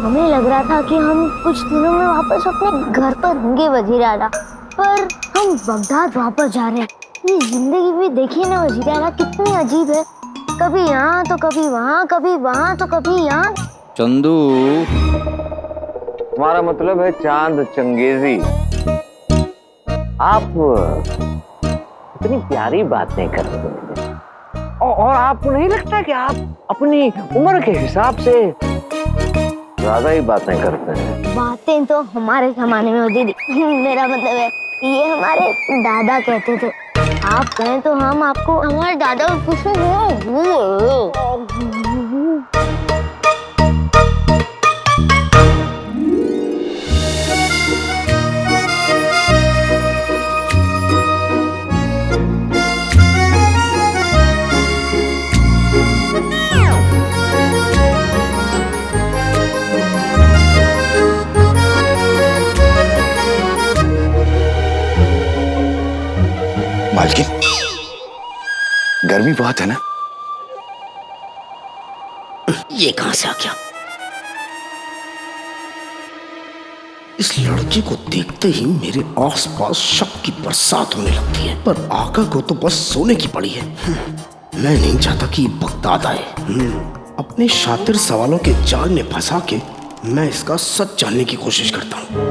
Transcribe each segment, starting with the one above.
हमें लग रहा था कि हम कुछ दिनों में वापस अपने घर पर होंगे वजीर आला, पर हम बगदाद वापस जा रहे हैं। ये जिंदगी भी देखिए ना वजीर आला, कितनी अजीब है। कभी यहाँ तो कभी वहाँ, कभी वहाँ तो कभी यहाँ। चंदू, तुम्हारा मतलब है चांद चंगेजी। आप इतनी प्यारी बातें करते हैं और आपको नहीं लगता कि आप अपनी उम्र के हिसाब से ज्यादा ही बातें करते हैं? बातें तो हमारे जमाने में होती थी। मेरा मतलब है ये हमारे दादा कहते थे। आप कहें तो हम आपको हमारे दादा पूछो। मालकिन, गर्मी बहुत है ना? ये कहां से आ गया? इस लड़की को देखते ही मेरे आसपास शक की बरसात होने लगती है, पर आका को तो बस सोने की पड़ी है। मैं नहीं चाहता कि बगदाद आए। अपने शातिर सवालों के जाल में फंसा के मैं इसका सच जानने की कोशिश करता हूँ।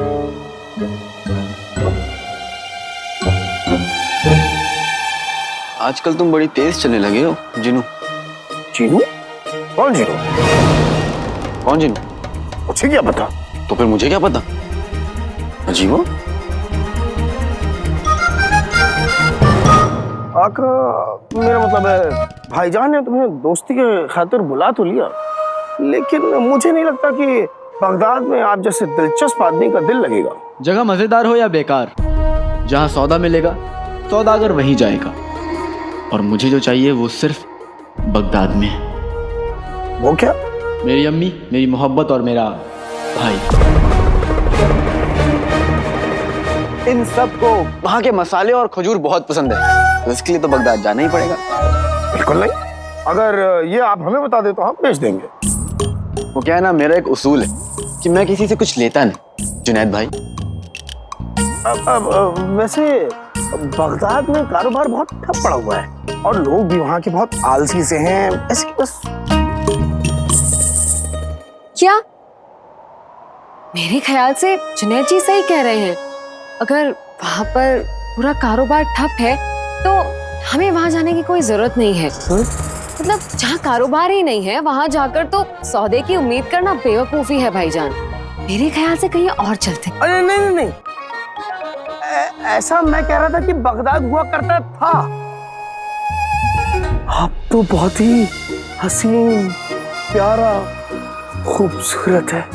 आजकल तुम बड़ी तेज चलने लगे हो जिनू। जीनू? कौन जीनू? कौन जिनू? मुझे क्या पता? तो फिर मुझे क्या पता? अजीब हो। आका, मेरा मतलब है भाईजान ने तुम्हें दोस्ती के खातिर बुला तो लिया, लेकिन मुझे नहीं लगता कि बगदाद में आप जैसे दिलचस्प आदमी का दिल लगेगा। जगह मजेदार हो या बेकार, जहाँ सौदा मिलेगा सौदागर वहीं जाएगा, और मुझे जो चाहिए वो सिर्फ बगदाद में है। वो क्या? मेरी अम्मी, मेरी मोहब्बत और मेरा भाई। इन सब को वहाँ के मसाले और खजूर बहुत पसंद है, तो इसके लिए तो बगदाद जाना ही पड़ेगा। बिल्कुल नहीं, अगर ये आप हमें बता दे तो हम भेज देंगे। वो क्या है ना, मेरा एक उसूल है कि मैं किसी से कुछ लेता नहीं, जुनैद भाई। वैसे बगदाद में कारोबार बहुत ठप पड़ा हुआ है और लोग भी वहाँ के बहुत आलसी से हैं। ऐसे कि बस क्या? मेरे ख्याल से जुनैद जी सही कह रहे हैं। अगर वहाँ पर पूरा कारोबार ठप है तो हमें वहाँ जाने की कोई जरूरत नहीं है। मतलब जहाँ कारोबार ही नहीं है वहाँ जाकर तो सौदे की उम्मीद करना बेवकूफी है भाईजान। मेरे ख्याल से कहीं और चलते। अरे नहीं नहीं नहीं, ऐसा मैं कह रहा था कि बगदाद हुआ करता था। आप तो बहुत ही हसीन, प्यारा, खूबसूरत है।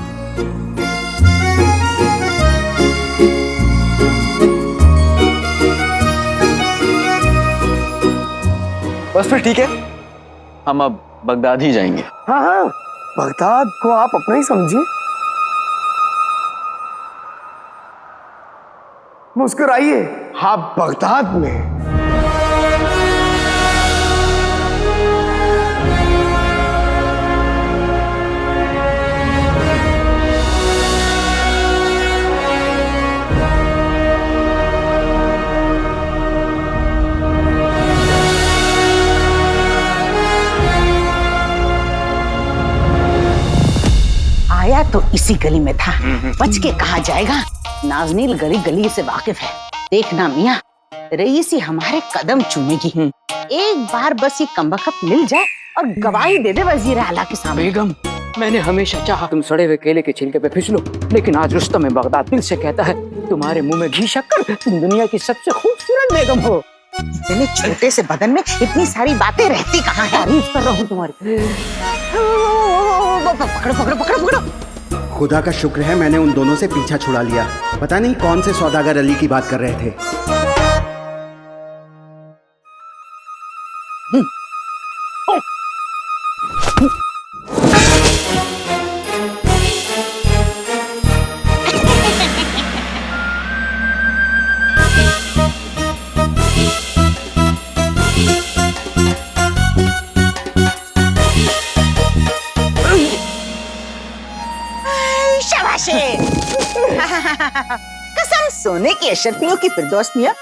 बस फिर ठीक है, हम अब बगदाद ही जाएंगे। हाँ हाँ, बगदाद को आप अपना ही समझिए। मुस्कुराइए, आप बगदाद में। आया तो इसी गली में था, बच के कहाँ जाएगा। नाजनील गली गली से वाकिफ है। देखना मियाँ, रईसी हमारे कदम चूमेगी। एक बार बस ये कमबख्त मिल जाए और गवाही दे दे वजीर आला के सामने। बेगम, मैंने हमेशा चाहा तुम सड़े हुए केले के छिलके पे फिसलो, लेकिन आज रुस्तम में बगदाद दिल से कहता है तुम्हारे मुंह में घी शक्कर, तुम दुनिया की सबसे खूबसूरत बेगम हो। इतने छोटे से बदन में इतनी सारी बातें रहती कहाँ है? तारीफ कर रहा हूँ तुम्हारी। पकड़ो पकड़ो पकड़ो पकड़ो। खुदा का शुक्र है मैंने उन दोनों से पीछा छुड़ा लिया। पता नहीं कौन से सौदागर अली की बात कर रहे थे। कसम सोने की अशर्फियों की फिरदौस मियां,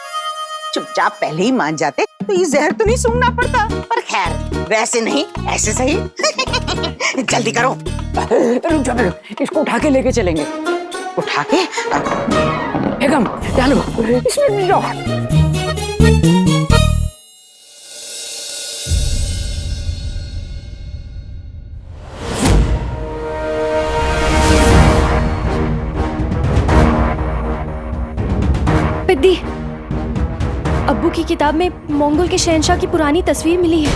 चुपचाप पहले ही मान जाते तो ये जहर तो नहीं सूंघना पड़ता। पर खैर, वैसे नहीं ऐसे सही। जल्दी करो। रुक जाओ, इसको उठा के लेके चलेंगे। उठा के बेगम डालो इसमें जाओ। पिद्दी, अब्बू की किताब में मंगोल के शहंशाह की पुरानी तस्वीर मिली है,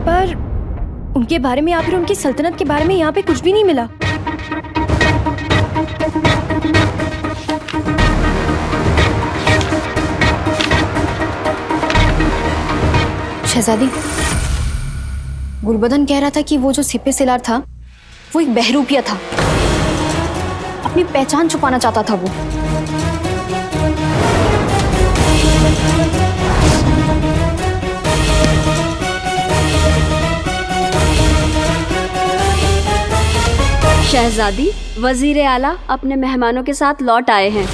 पर उनके बारे में या फिर उनकी सल्तनत के बारे में यहाँ पे कुछ भी नहीं मिला। शहजादी, गुलबदन कह रहा था कि वो जो सिपे सिलार था वो एक बहरूपिया था, अपनी पहचान छुपाना चाहता था वो। शहजादी, वजीर आला अपने मेहमानों के साथ लौट आए हैं।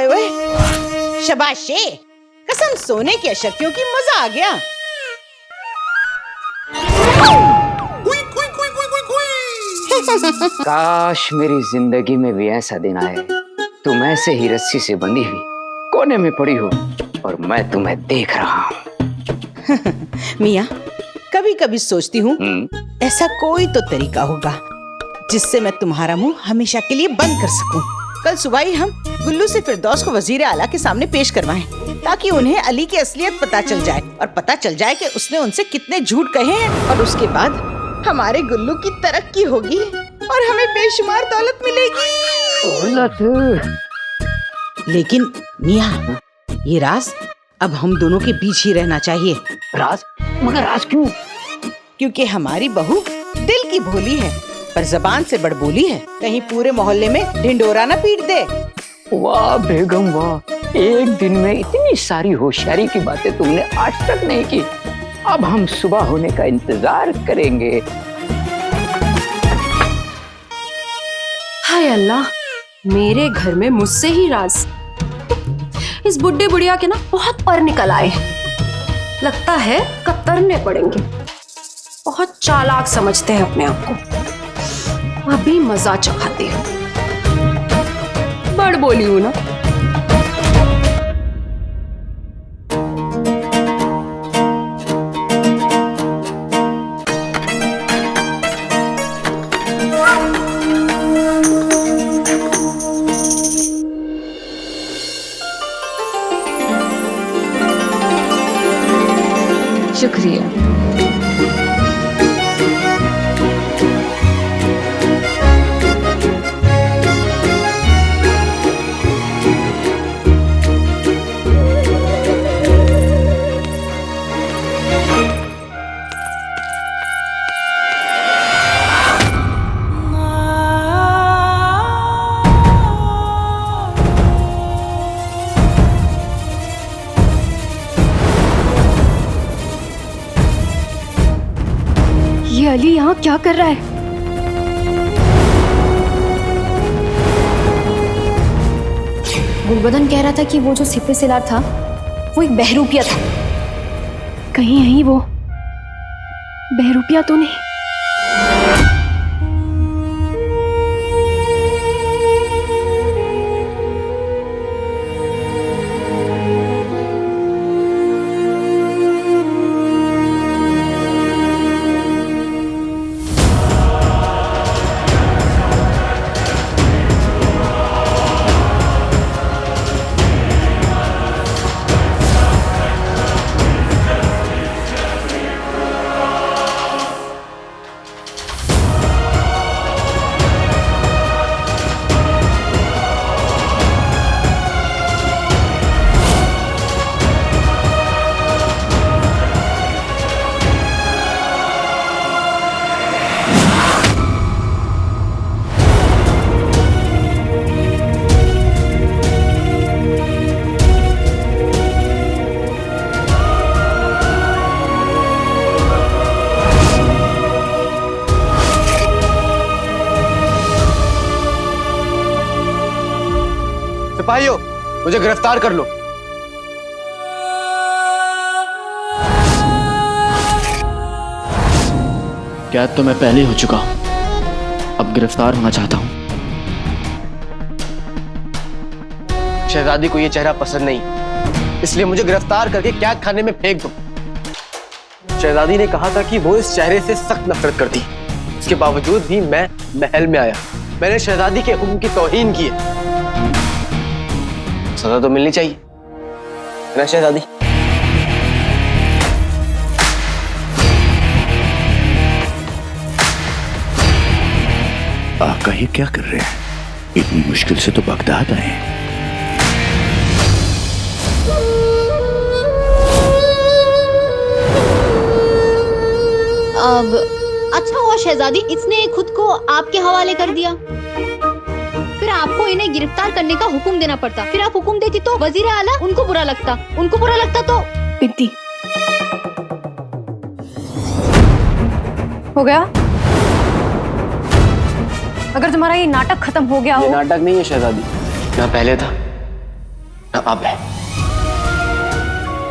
वाह, शाबाश, कसम सोने की अशर्फियों की, मजा आ गया। काश मेरी जिंदगी में भी ऐसा दिन आए, तुम ऐसे ही रस्सी से बंधी हुई कोने में पड़ी हो और मैं तुम्हें देख रहा हूँ। मियाँ, कभी कभी सोचती हूँ ऐसा कोई तो तरीका होगा जिससे मैं तुम्हारा मुंह हमेशा के लिए बंद कर सकूं। कल सुबह ही हम गुल्लू से फिरदौस को वजीर आला के सामने पेश करवाएं, ताकि उन्हें अली की असलियत पता चल जाए और पता चल जाए कि उसने उनसे कितने झूठ कहे हैं। और उसके बाद हमारे गुल्लू की तरक्की होगी और हमें बेशुमार दौलत मिलेगी। लेकिन मियाँ, ये राज अब हम दोनों के बीच ही रहना चाहिए। राज? मगर राज क्यों? क्योंकि हमारी बहू दिल की भोली है पर जबान से बड़बोली है, कहीं पूरे मोहल्ले में ढिंडोरा न पीट दे। वाह बेगम वाह, एक दिन में इतनी सारी होशियारी की बातें तुमने आज तक नहीं की। अब हम सुबह होने का इंतजार करेंगे। हाय अल्लाह, मेरे घर में मुझसे ही राज। इस बुड्ढे बुढ़िया के ना बहुत पर निकल आए हैं, लगता है कतरने पड़ेंगे। बहुत चालाक समझते हैं अपने आप को, अभी मजा चखाते हैं। बड़ बोली हूं ना। शुक्रिया। ये अली यहाँ क्या कर रहा है? गुलबदन कह रहा था कि वो जो सिपे सिलार था वो एक बहरूपिया था, कहीं यही वो बहरूपिया तो नहीं? सिपाहियों, मुझे गिरफ्तार कर लो। कैद तो मैं पहले हो चुका हूं, अब गिरफ्तार होना चाहता हूं। शहजादी को ये चेहरा पसंद नहीं, इसलिए मुझे गिरफ्तार करके कैद खाने में फेंक दो। शहजादी ने कहा था कि वो इस चेहरे से सख्त नफरत करती, इसके बावजूद भी मैं महल में आया। मैंने शहजादी के हुक्म की तौहीन की है, सजा तो मिलनी चाहिए ना शहजादी? आका ये क्या कर रहे हैं? इतनी मुश्किल से तो बगदाद आए हैं। अब अच्छा हुआ शहजादी, इसने खुद को आपके हवाले कर दिया। फिर आपको इन्हें गिरफ्तार करने का हुक्म देना पड़ता। फिर आप हुक्म देती तो वजीर आला उनको बुरा लगता तो। बिंती, हो गया? अगर तुम्हारा ये नाटक खत्म हो गया ये हो। नाटक नहीं है शहजादी, ना पहले था ना अब है।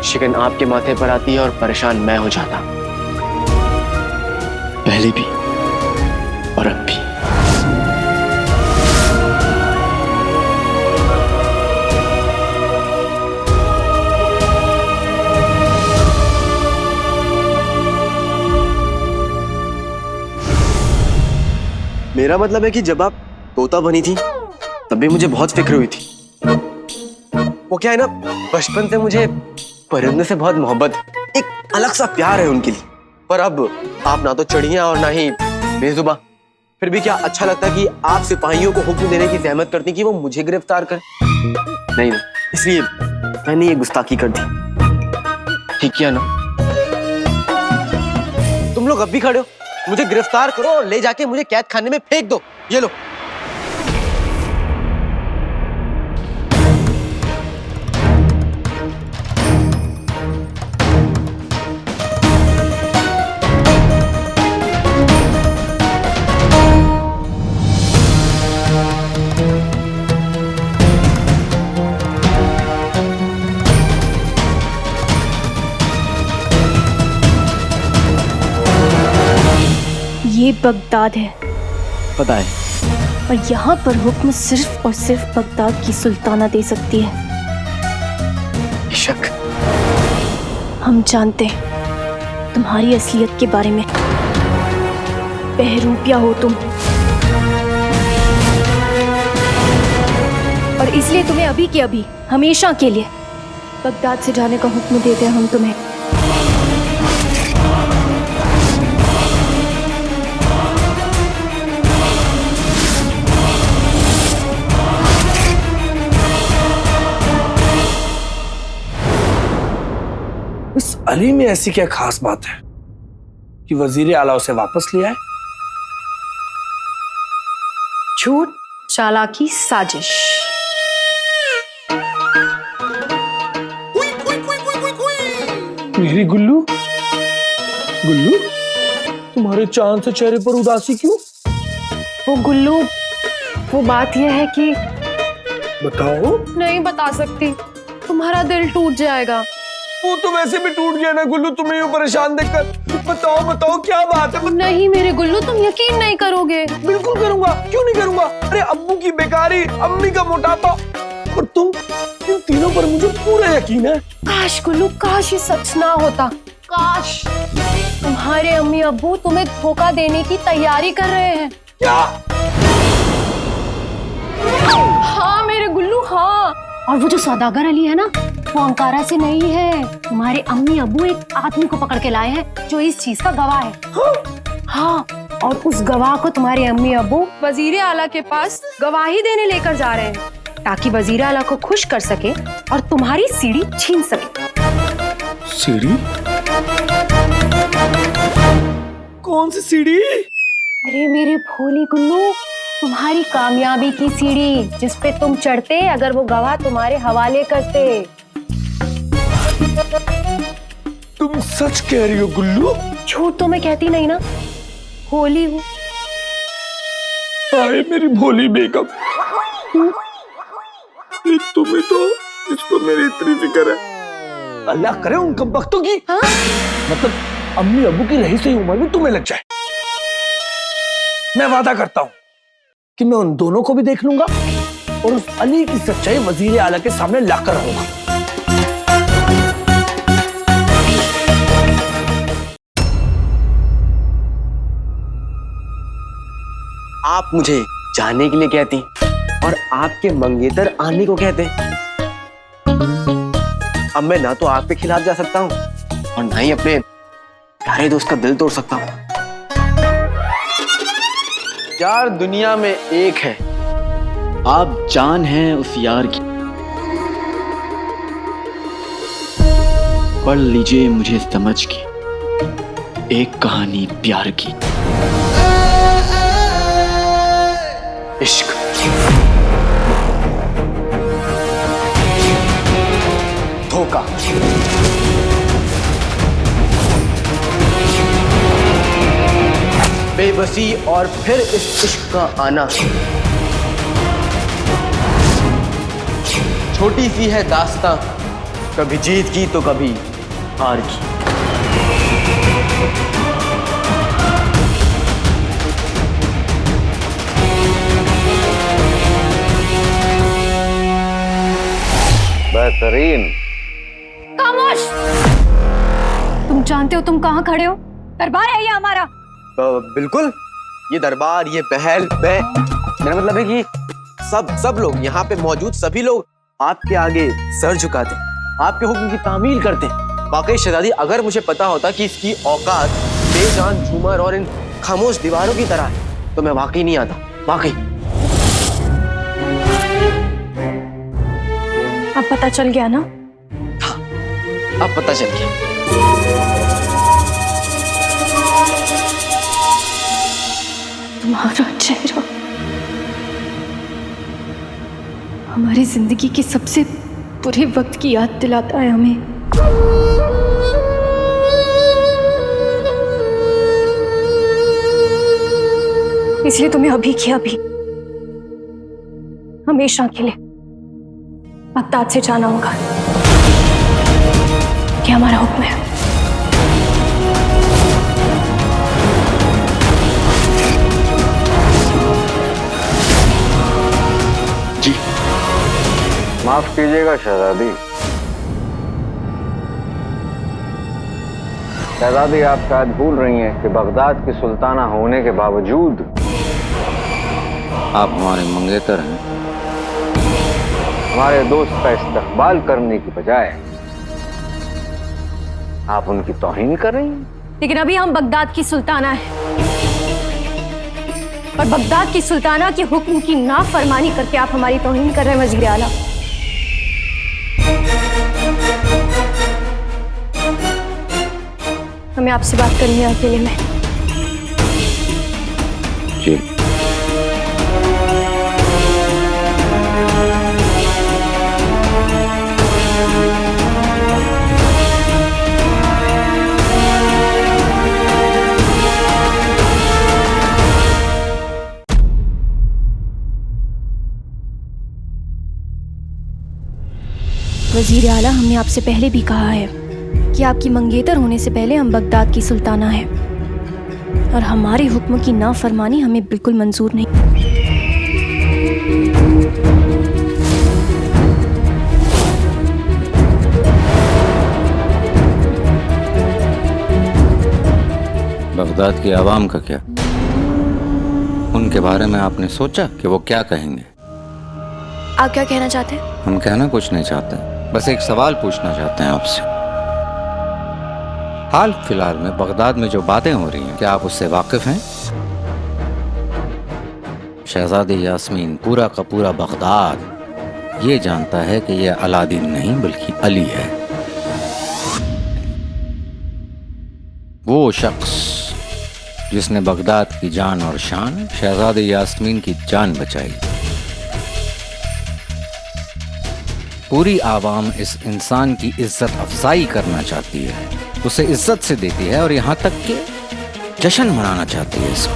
शिकन आपके माथे पर आती है और परेशान मैं हो जाता, पहले भी और अब भी। मेरा मतलब है कि जब आप तोता बनी थी तब भी मुझे बहुत फिक्र हुई थी। वो क्या है ना, बचपन से मुझे परिंदे से बहुत मोहब्बत है, एक अलग सा प्यार है उनके लिए। पर अब आप ना तो चढ़िया और ना ही बेजुबां, फिर भी क्या अच्छा लगता कि आप सिपाहियों को हुक्म देने की जहमत करती कि वो मुझे गिरफ्तार कर। नहीं, इसलिए मैंने ये गुस्ताखी कर दी। ठीक किया ना? तुम लोग अब भी खड़े हो, मुझे गिरफ्तार करो और ले जाके मुझे कैद खाने में फेंक दो। ये लो। ये बगदाद है, पता है, और यहाँ पर हुक्म सिर्फ और सिर्फ बगदाद की सुल्ताना दे सकती है। शक हम जानते हैं तुम्हारी असलियत के बारे में। बहरूपिया हो तुम, और इसलिए तुम्हें अभी के अभी हमेशा के लिए बगदाद से जाने का हुक्म देते हैं हम तुम्हें। इस अली में ऐसी क्या खास बात है कि वजीर आला उसे वापस ले आए? झूठ, चालाकी, साजिश। मेरी गुल्लू, गुल्लू, तुम्हारे चांद से चेहरे पर उदासी क्यों? वो गुल्लू, वो बात यह है कि बताओ। नहीं बता सकती, तुम्हारा दिल टूट जाएगा। वो तो वैसे भी टूट गया ना गुल्लू, तुम्हें यूं परेशान देखकर। बताओ बताओ क्या बात है? नहीं मेरे गुल्लू, तुम यकीन नहीं करोगे। बिल्कुल करूंगा, क्यों नहीं करूंगा? अरे अब्बू की बेकारी, अम्मी का मोटापा और तुम, इन तीनों पर मुझे पूरा यकीन है। काश गुल्लू, काश ये सच ना होता। काश तुम्हारे अम्मी अब्बू तुम्हें धोखा देने की तैयारी कर रहे हैं। क्या? हाँ मेरे गुल्लू, हाँ। और वो जो सौदागर अली है ना, वो अंकारा से नहीं है। तुम्हारे अम्मी अब्बू एक आदमी को पकड़ के लाए हैं जो इस चीज का गवाह है। हाँ, और उस गवाह को तुम्हारे अम्मी अब्बू वजीर आला के पास गवाही देने लेकर जा रहे हैं, ताकि वजीर आला को खुश कर सके और तुम्हारी सीढ़ी छीन सके। सीढ़ी? कौन सी सीढ़ी? अरे मेरे भोली गुल्लू, तुम्हारी कामयाबी की सीढ़ी, जिस पे तुम चढ़ते अगर वो गवाह तुम्हारे हवाले करते। तुम सच कह रही हो गुल्लू? झूठ तो मैं कहती नहीं ना, भोली हूँ। हाय मेरी भोली बेगम, एक तुम्हें तो जिसको मेरी इतनी फिक्र है। अल्लाह करे उन कमबख्तों की मतलब अम्मी अबू की रही सही उम्र में तुम्हें लग जाए। मैं वादा करता हूं कि मैं उन दोनों को भी देख लूंगा और उस अली की सच्चाई वजीर आला के सामने लाकर रहूंगा। आप मुझे जाने के लिए कहती और आपके मंगेतर आने को कहते। अब मैं ना तो आपके खिलाफ जा सकता हूं और ना ही अपने प्यारे दोस्त का दिल तोड़ सकता हूं। यार दुनिया में एक है, आप जान हैं उस यार की। पढ़ लीजिए मुझे समझ के एक कहानी प्यार की। इश्क धोखा बेबसी और फिर इस इश्क का आना। छोटी सी है दास्तां, कभी जीत की तो कभी हार की। बेहतरीन। खामोश! तुम जानते हो तुम कहाँ खड़े हो? दरबार है ये हमारा। बिल्कुल, ये दरबार, ये महल, मेरा मतलब है कि सब लोग यहाँ पे मौजूद सभी लोग आपके आगे सर झुकाते, आपके हुक्म की तामील करते। वाकई शहजादी, अगर मुझे पता होता कि इसकी औकात बेजान झूमर और इन खामोश दीवारों की तरह है तो मैं वाकई नहीं आता। वाकई अब पता चल गया ना? हाँ, अब पता चल गया। तुम्हारा चेहरा हमारी जिंदगी के सबसे बुरे वक्त की याद दिलाता है हमें। इसलिए तुम्हें अभी के अभी हमेशा के लिए बगदाद से जाना होगा। ये हमारा हुक्म है। जी माफ कीजिएगा शहजादी। शहजादी, आप शायद भूल रही हैं कि बगदाद की सुल्ताना होने के बावजूद आप हमारे मंगेतर हैं। हमारे दोस्त का इस्तकबाल करने की बजाय आप उनकी तौहीन कर रही हैं। लेकिन अभी हम बगदाद की सुल्ताना है और बगदाद की सुल्ताना के हुक्म की नाफरमानी करके आप हमारी तौहीन कर रहे हैं वजीर आला। हमें आपसे बात करनी है अकेले में। जी। वजीर आला, हमने आपसे पहले भी कहा है कि आपकी मंगेतर होने से पहले हम बगदाद की सुल्ताना है और हमारे हुक्म की नाफरमानी हमें बिल्कुल मंजूर नहीं। बगदाद की आवाम का क्या? उनके बारे में आपने सोचा कि वो क्या कहेंगे? आप क्या कहना चाहते हैं? हम कहना कुछ नहीं चाहते, बस एक सवाल पूछना चाहते हैं आपसे। हाल फिलहाल में बगदाद में जो बातें हो रही हैं, क्या आप उससे वाकिफ हैं? शहजादी यास्मीन, पूरा का पूरा बगदाद ये जानता है कि यह अलादीन नहीं बल्कि अली है, वो शख्स जिसने बगदाद की जान और शान शहजादी यास्मीन की जान बचाई। पूरी आवाम इस इंसान की इज्जत अफजाई करना चाहती है, उसे इज्जत से देती है और यहाँ तक कि जश्न मनाना चाहती है इसको।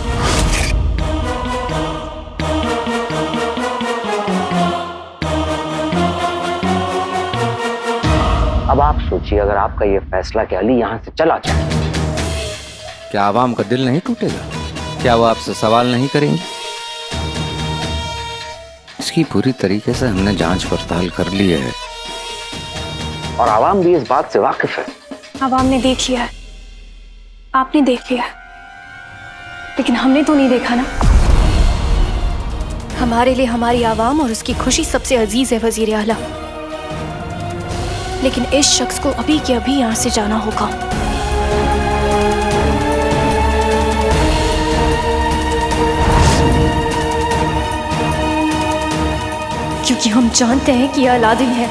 अब आप सोचिए अगर आपका ये फैसला कि अली यहाँ से चला जाए, क्या आवाम का दिल नहीं टूटेगा? क्या वो आपसे सवाल नहीं करेंगे? इसकी पूरी तरीके से हमने जांच पड़ताल कर ली है और आवाम भी इस बात से वाकिफ है। आवाम ने देख लिया है, आपने देख लिया है, लेकिन हमने तो नहीं देखा ना। हमारे लिए हमारी आवाम और उसकी खुशी सबसे अजीज है वजीर आला, लेकिन इस शख्स को अभी के अभी यहाँ से जाना होगा। क्योंकि हम जानते हैं कि यह अलादीन है।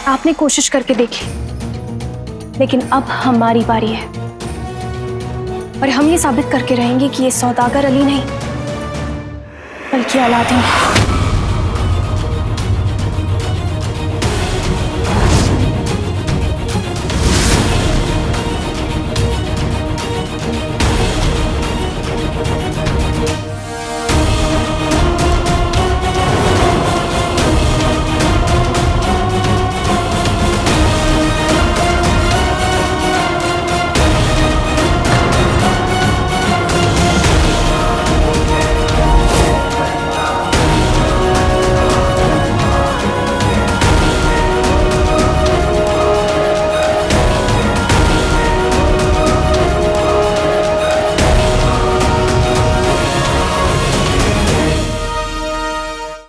आपने कोशिश करके देखी, लेकिन अब हमारी बारी है और हम ये साबित करके रहेंगे कि ये सौदागर अली नहीं बल्कि अलादीन है।